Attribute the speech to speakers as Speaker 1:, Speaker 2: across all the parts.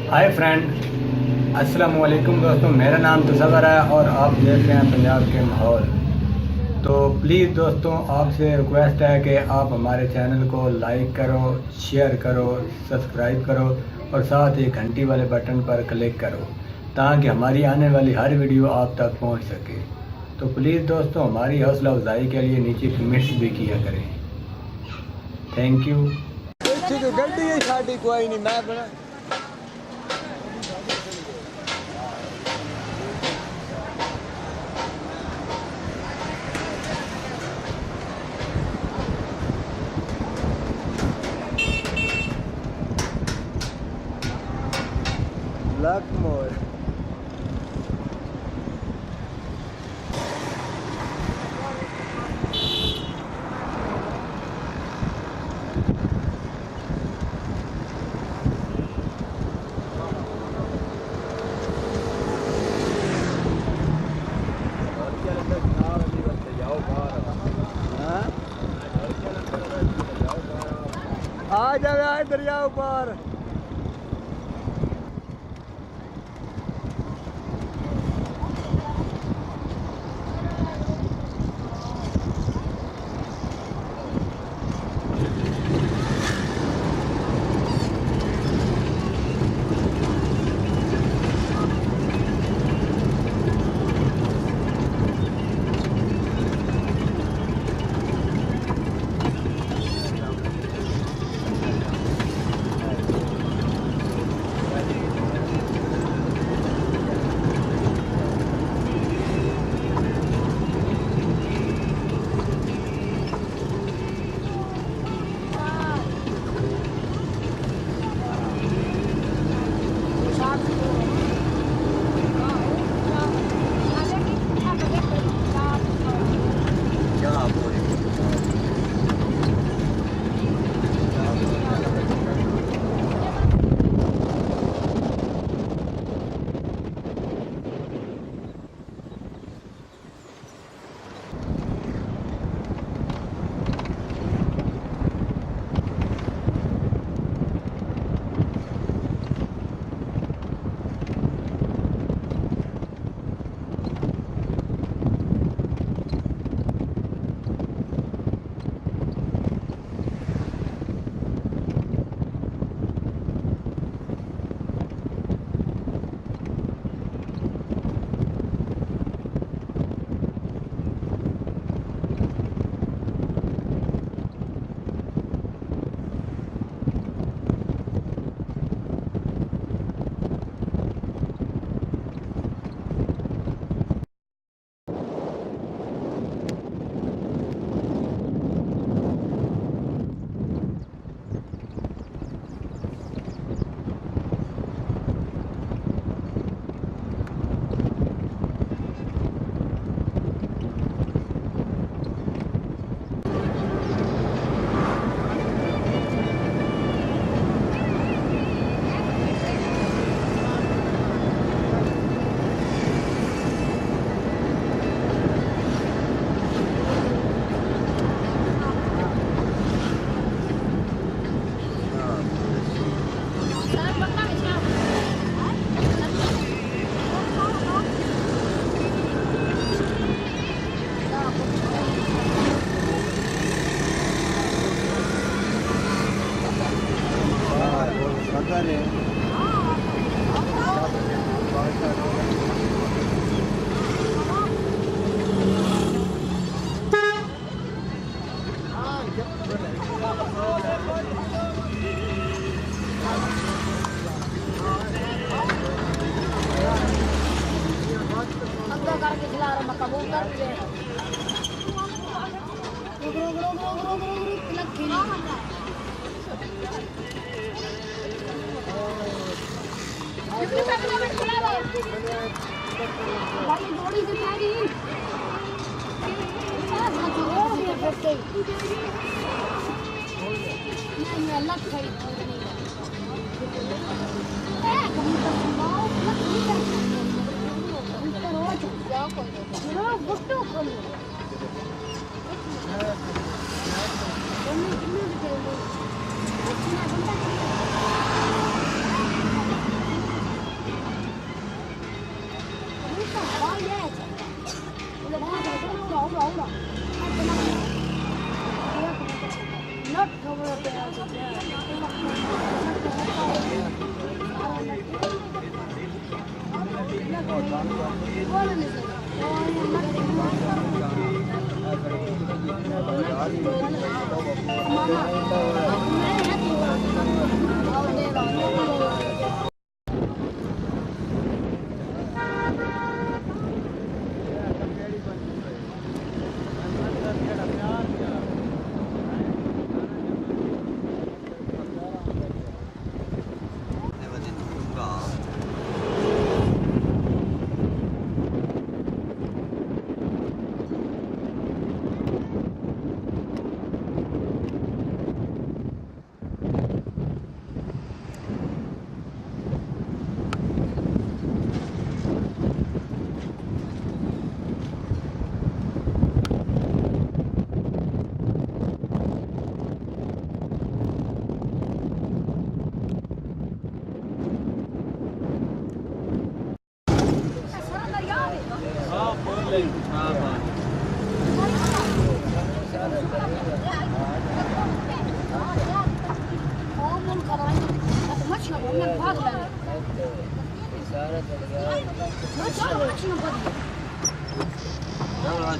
Speaker 1: Hi friend, अस्सलाम वालेकुम दोस्तों। मेरा नाम तसव्वुर है और आप देख रहे हैं पंजाब के माहौल। तो प्लीज़ दोस्तों, आपसे रिक्वेस्ट है कि आप हमारे चैनल को लाइक करो, शेयर करो, सब्सक्राइब करो और साथ ही घंटी वाले बटन पर क्लिक करो ताकि हमारी आने वाली हर वीडियो आप तक पहुंच सके। तो प्लीज़ दोस्तों, हमारी हौसला अफजाई के लिए नीचे कमेंट्स भी किया करें। Thank you.
Speaker 2: गड्डी है साडी कोई नहीं मैं बना लक मोर आ जाए दरिया ऊपर।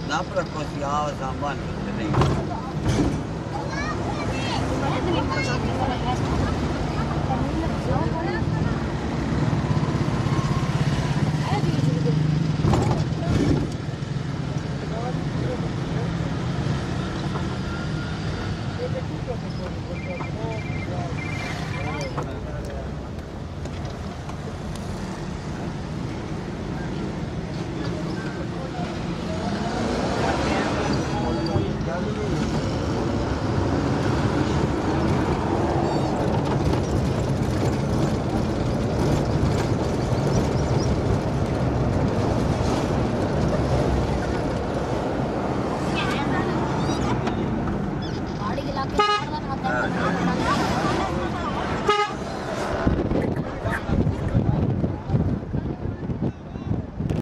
Speaker 3: Naprak posijava za manje.
Speaker 4: गाड़ी के लाके